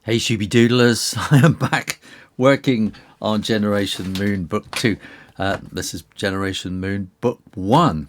Hey Shooby Doodlers, I am back working on Generation Moon Book 2. This is Generation Moon Book 1.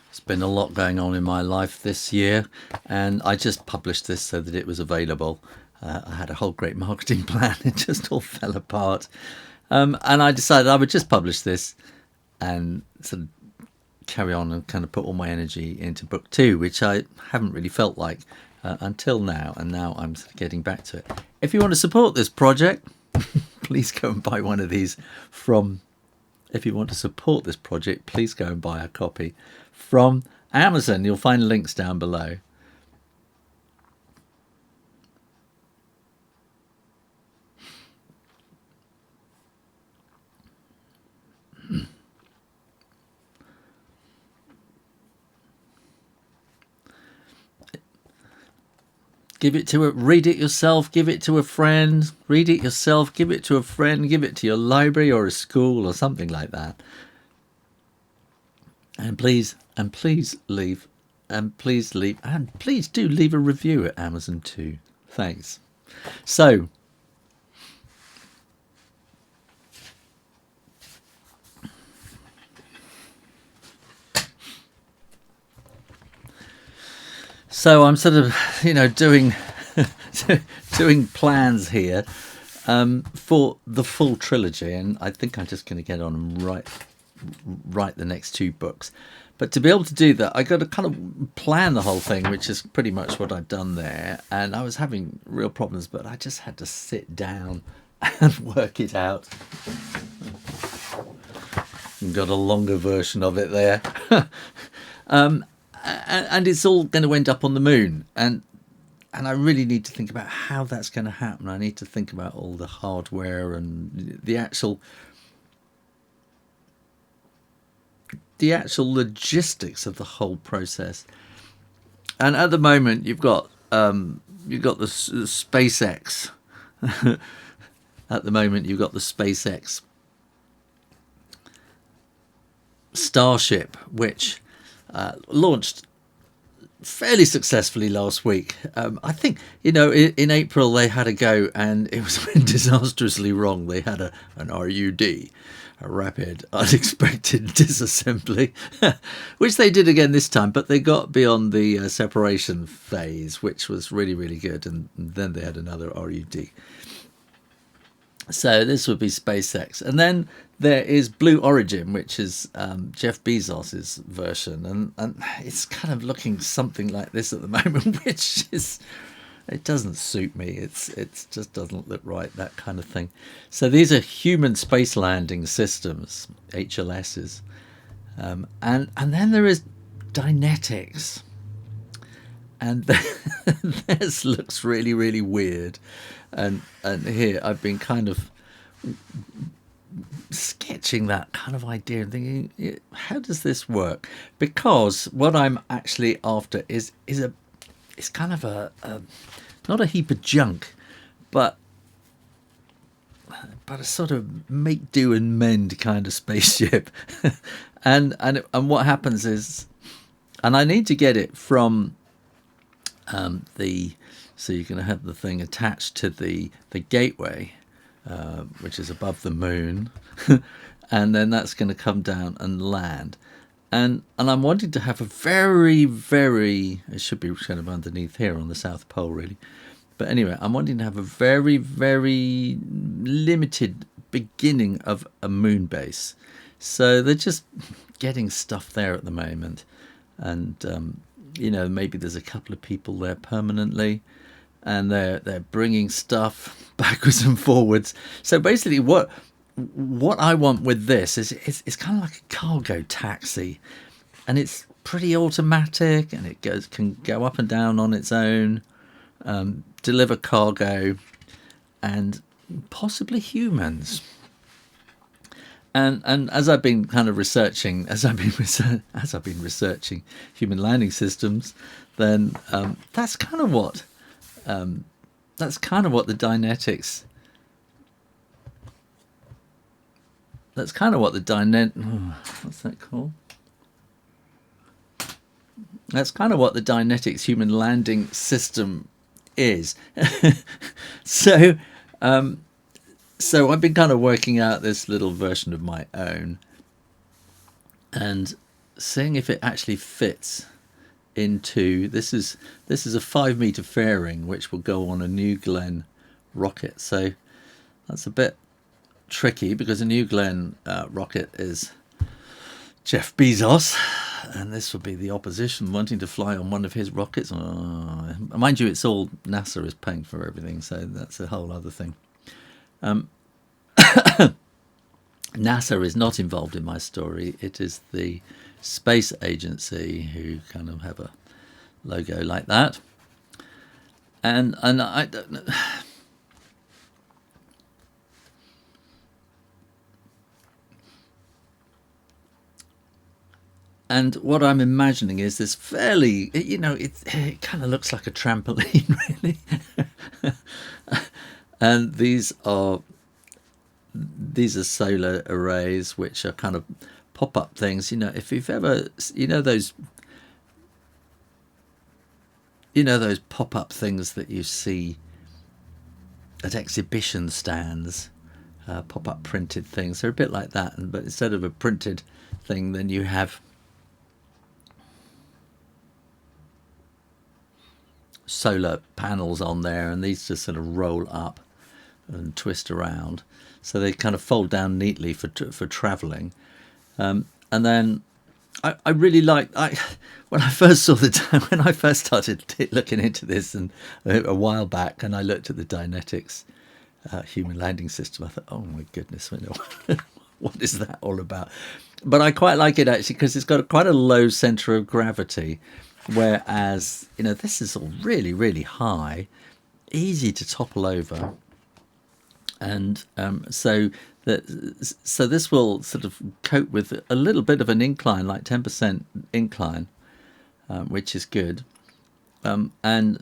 There's been a lot going on in my life this year, and I just published this so that it was available. I had a whole great marketing plan, it just all fell apart. And I decided I would just publish this and sort of carry on and kind of put all my energy into book 2, which I haven't really felt like until now, and now I'm sort of getting back to it. If you want to support this project, please go and buy one of these from, if you want to support this project, please go and buy a copy from Amazon. You'll find links down below. Give it to read it yourself, give it to a friend, read it yourself, give it to a friend, give it to your library or a school or something like that. And please do leave a review at Amazon too. Thanks. So, I'm sort of, doing doing plans here for the full trilogy, and I think I'm just going to get on and write the next 2 books. But to be able to do that, I got to kind of plan the whole thing, which is pretty much what I've done there. And I was having real problems, but I just had to sit down and work it out. Got a longer version of it there. And it's all going to end up on the moon, and I really need to think about how that's going to happen. I need to think about all the hardware and the actual logistics of the whole process. And at the moment, you've got the SpaceX. At the moment, you've got the SpaceX Starship, which launched fairly successfully last week. I think, in April they had a go and it was disastrously wrong. They had an RUD, a rapid unexpected disassembly, which they did again this time, but they got beyond the separation phase, which was really, really good. And then they had another RUD. So this would be SpaceX. And then there is Blue Origin, which is Jeff Bezos's version. And it's kind of looking something like this at the moment, which is, it doesn't suit me. It just doesn't look right, that kind of thing. So these are human space landing systems, HLSs. And then there is Dynetics. And this looks really, really weird. And here I've been kind of sketching that kind of idea and thinking, how does this work? Because what I'm actually after is kind of a not a heap of junk, but a sort of make do and mend kind of spaceship. and what happens is, and I need to get it from so you're going to have the thing attached to the gateway, which is above the moon, and then that's going to come down and land. And I'm wanting to have a very, very, it should be kind of underneath here on the South Pole, really. But anyway, I'm wanting to have a very, very limited beginning of a moon base. So they're just getting stuff there at the moment. And, maybe there's a couple of people there permanently, and they're bringing stuff backwards and forwards. So basically what I want with this is it's kind of like a cargo taxi, and it's pretty automatic, and it can go up and down on its own, deliver cargo and possibly humans. And as I've been kind of researching, human landing systems, then that's kind of what the Dynetics. What's that called? That's kind of what the Dynetics human landing system is. so, so I've been kind of working out this little version of my own and seeing if it actually fits into this is a 5 meter fairing which will go on a New Glenn rocket. So that's a bit tricky because a New Glenn rocket is Jeff Bezos, and this would be the opposition wanting to fly on one of his rockets. Mind you, it's all NASA is paying for everything, so that's a whole other thing. NASA is not involved in my story. It is the space agency who kind of have a logo like that, and I don't know. And what I'm imagining is this fairly, it kind of looks like a trampoline, really. And these are solar arrays, which are kind of pop-up things. If you've ever, those pop-up things that you see at exhibition stands, pop-up printed things. They're a bit like that, but instead of a printed thing, then you have solar panels on there, and these just sort of roll up and twist around, so they kind of fold down neatly for traveling. And then I really like when I first started looking into this, and a while back, and I looked at the Dynetics human landing system, I thought, oh my goodness, what is that all about? But I quite like it actually because it's got quite a low center of gravity, whereas this is all really, really high, easy to topple over, and so this will sort of cope with a little bit of an incline, like 10% incline, which is good, and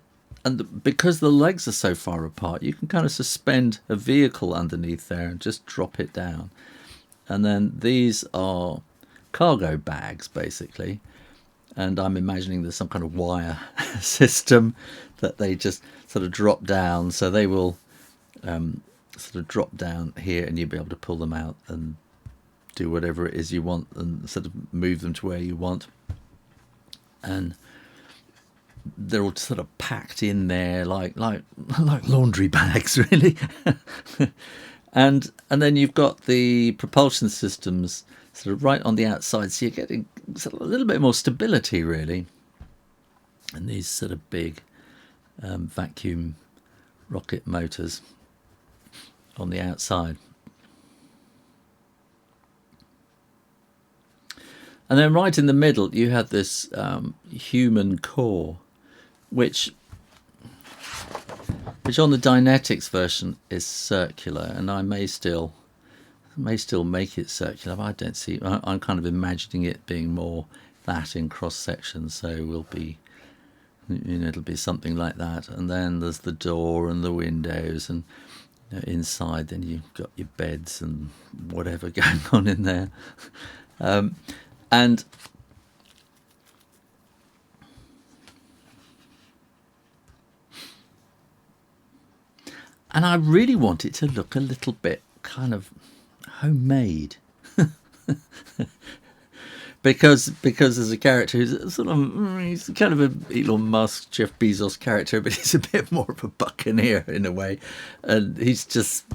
because the legs are so far apart, you can kind of suspend a vehicle underneath there and just drop it down. And then these are cargo bags, basically. And I'm imagining there's some kind of wire system that they just sort of drop down. So they will sort of drop down here, and you'll be able to pull them out and do whatever it is you want and sort of move them to where you want. And they're all sort of packed in there like laundry bags, really. And then you've got the propulsion systems sort of right on the outside, so you're getting sort of a little bit more stability, really. And these sort of big vacuum rocket motors on the outside. And then right in the middle, you have this human core, which on the Dynetics version is circular, and I may still make it circular, but I don't see. I'm kind of imagining it being more that in cross section, so it'll be something like that. And then there's the door and the windows, and inside then you've got your beds and whatever going on in there, and I really want it to look a little bit kind of homemade. because there's a character who's sort of, he's kind of a Elon Musk, Jeff Bezos character, but he's a bit more of a buccaneer in a way, and he's just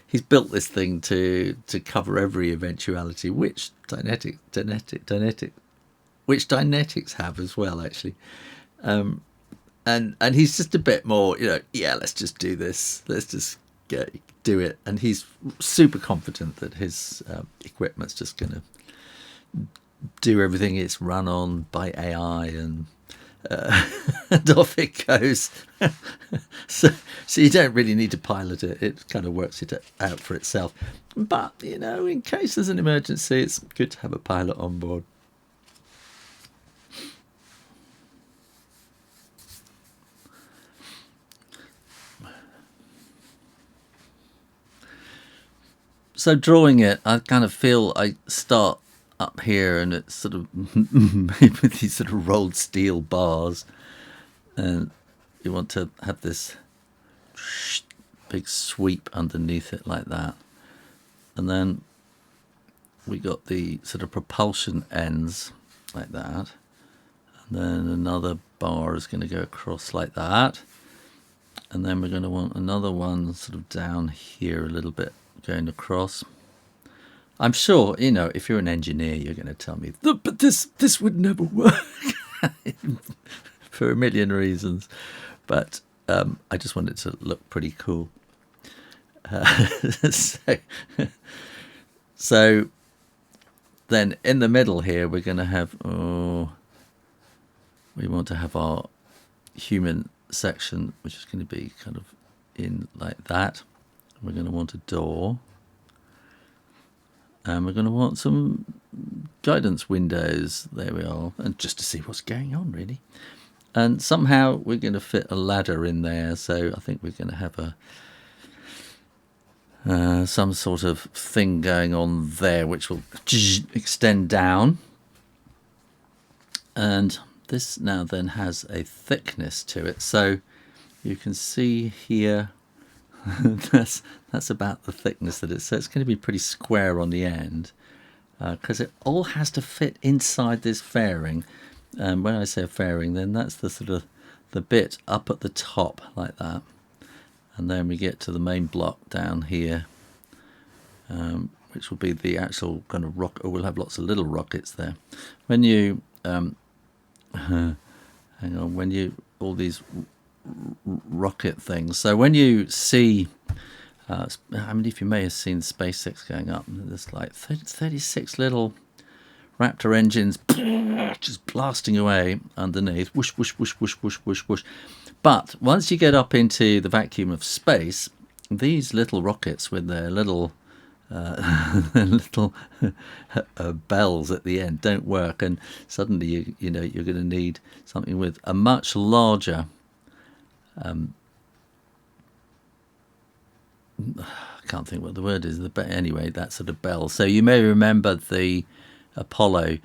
he's built this thing to cover every eventuality, which Dynetics have as well, actually. And he's just a bit more, let's just do this. Let's just do it. And he's super confident that his equipment's just going to do everything it's run on by AI, and off it goes. so you don't really need to pilot it. It kind of works it out for itself. But, in case there's an emergency, it's good to have a pilot on board. So drawing it, I kind of feel I start up here, and it's sort of made with these sort of rolled steel bars, and you want to have this big sweep underneath it like that. And then we got the sort of propulsion ends like that, and then another bar is going to go across like that, and then we're going to want another one sort of down here a little bit going across. I'm sure, you know, if you're an engineer, you're going to tell me, but this would never work for a million reasons. But I just want it to look pretty cool. So then in the middle here, we're going to have, we want to have our human section, which is going to be kind of in like that. We're going to want a door. And we're going to want some guidance windows. There we are. And just to see what's going on, really. And somehow we're going to fit a ladder in there. So I think we're going to have some sort of thing going on there, which will extend down. And this now then has a thickness to it. So you can see here, that's about the thickness that it's. So it's going to be pretty square on the end, because it all has to fit inside this fairing. And when I say a fairing, then that's the sort of the bit up at the top like that, and then we get to the main block down here, which will be the actual kind of rocket. We'll have lots of little rockets there. When you hang on, when you all these rocket things. So when you see, I mean, if you may have seen SpaceX going up, there's like 36 little Raptor engines just blasting away underneath, whoosh, whoosh, whoosh, whoosh, whoosh, whoosh, whoosh. But once you get up into the vacuum of space, these little rockets with their little little bells at the end don't work, and suddenly you know you're going to need something with a much larger I can't think what the word is. Anyway, that sort of bell. So you may remember the Apollo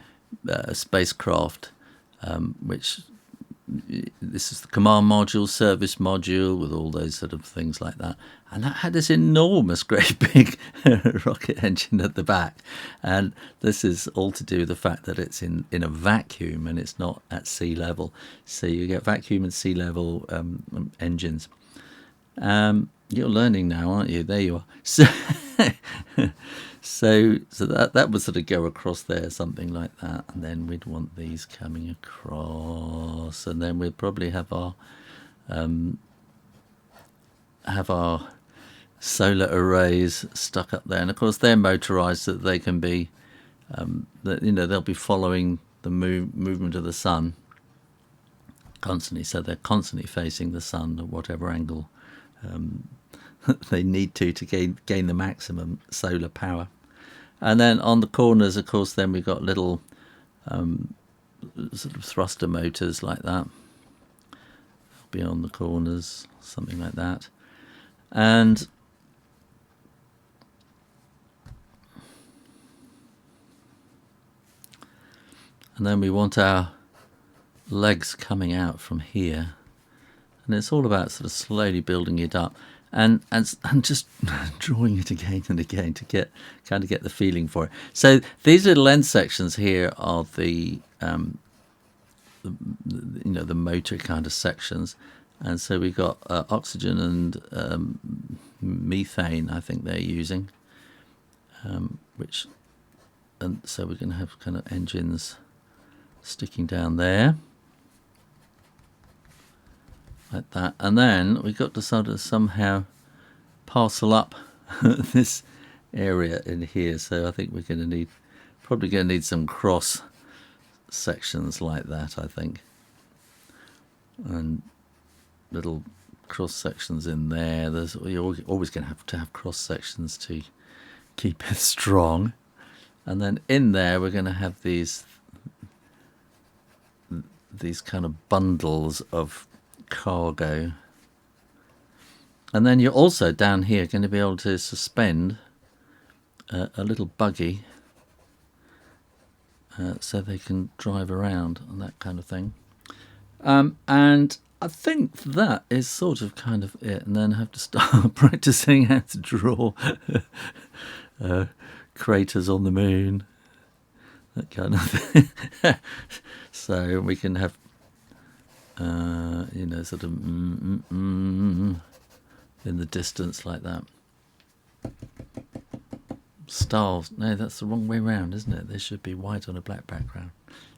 spacecraft, which this is the command module, service module, with all those sort of things like that. And that had this enormous, great big rocket engine at the back. And this is all to do with the fact that it's in a vacuum and it's not at sea level. So you get vacuum and sea level engines. You're learning now, aren't you? There you are. So that would sort of go across there, something like that, and then we'd want these coming across, and then we'd probably have our solar arrays stuck up there, and of course they're motorized so that they can be, they'll be following the movement of the sun constantly, so they're constantly facing the sun at whatever angle they need to gain the maximum solar power. And then on the corners, of course, then we've got little sort of thruster motors like that. They'll be on the corners, something like that. And then we want our legs coming out from here. And it's all about sort of slowly building it up and just drawing it again and again to get the feeling for it. So these little end sections here are the motor kind of sections, and so we've got oxygen and methane, I think they're using, and so we're going to have kind of engines sticking down there. Like that, and then we've got to sort of somehow parcel up this area in here. So I think we're going to probably going to need some cross sections like that, I think, and little cross sections in there. You're always going to have cross sections to keep it strong, and then in there we're going to have these kind of bundles of cargo, and then you're also down here going to be able to suspend a little buggy so they can drive around and that kind of thing. And I think that is sort of kind of it. And then I have to start practicing how to draw craters on the moon, that kind of thing. So we can have, sort of in the distance like that. Stars. No, that's the wrong way round, isn't it? They should be white on a black background.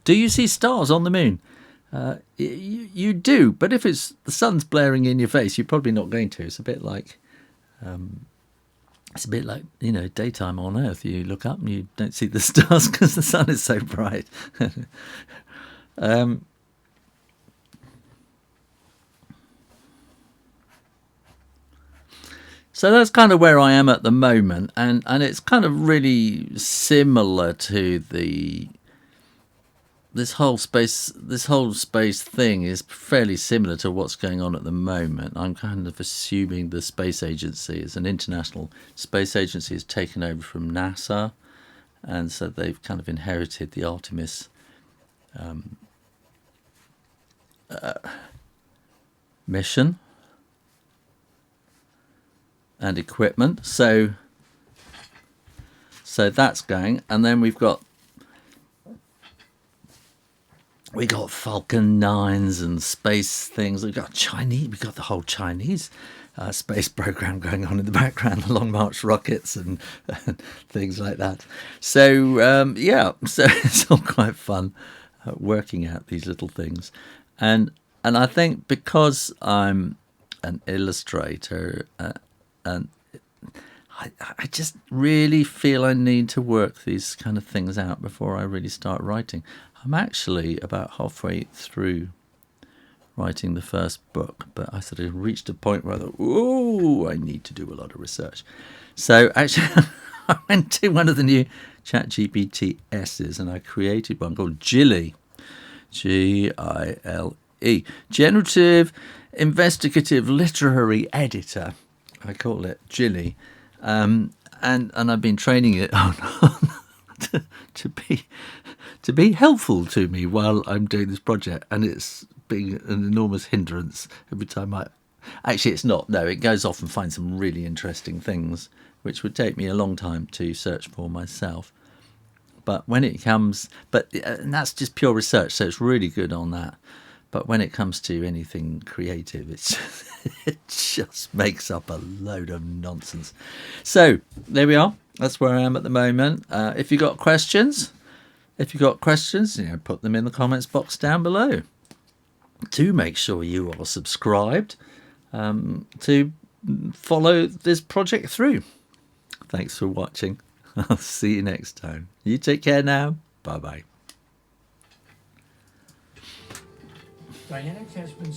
Do you see stars on the moon? You do, but if the sun's blaring in your face, you're probably not going to. It's a bit like, daytime on Earth. You look up and you don't see the stars because the sun is so bright. So that's kind of where I am at the moment, and it's kind of really similar to this whole space thing is fairly similar to what's going on at the moment. I'm kind of assuming the space agency is an international space agency has taken over from NASA, and so they've kind of inherited the Artemis mission and equipment. So that's going, and then we've got Falcon 9s and space things. We've got the whole Chinese space program going on in the background, the Long March rockets and things like that. So so it's all quite fun working out these little things, and I think because I'm an illustrator, and I just really feel I need to work these kind of things out before I really start writing. I'm actually about halfway through writing the first book, but I sort of reached a point where I thought, I need to do a lot of research. So actually, I went to one of the new ChatGPT S's and I created one called Gile, G-I-L-E, Generative Investigative Literary Editor. I call it Gile. And I've been training it on to be helpful to me while I'm doing this project, and it's being an enormous hindrance every time actually it's not. No, it goes off and finds some really interesting things which would take me a long time to search for myself. But when it comes, and that's just pure research, so it's really good on that. But when it comes to anything creative, it just makes up a load of nonsense. So there we are. That's where I am at the moment. If you got questions, put them in the comments box down below. Do make sure you are subscribed to follow this project through. Thanks for watching. I'll see you next time. You take care now. Bye-bye. Diana Cashman's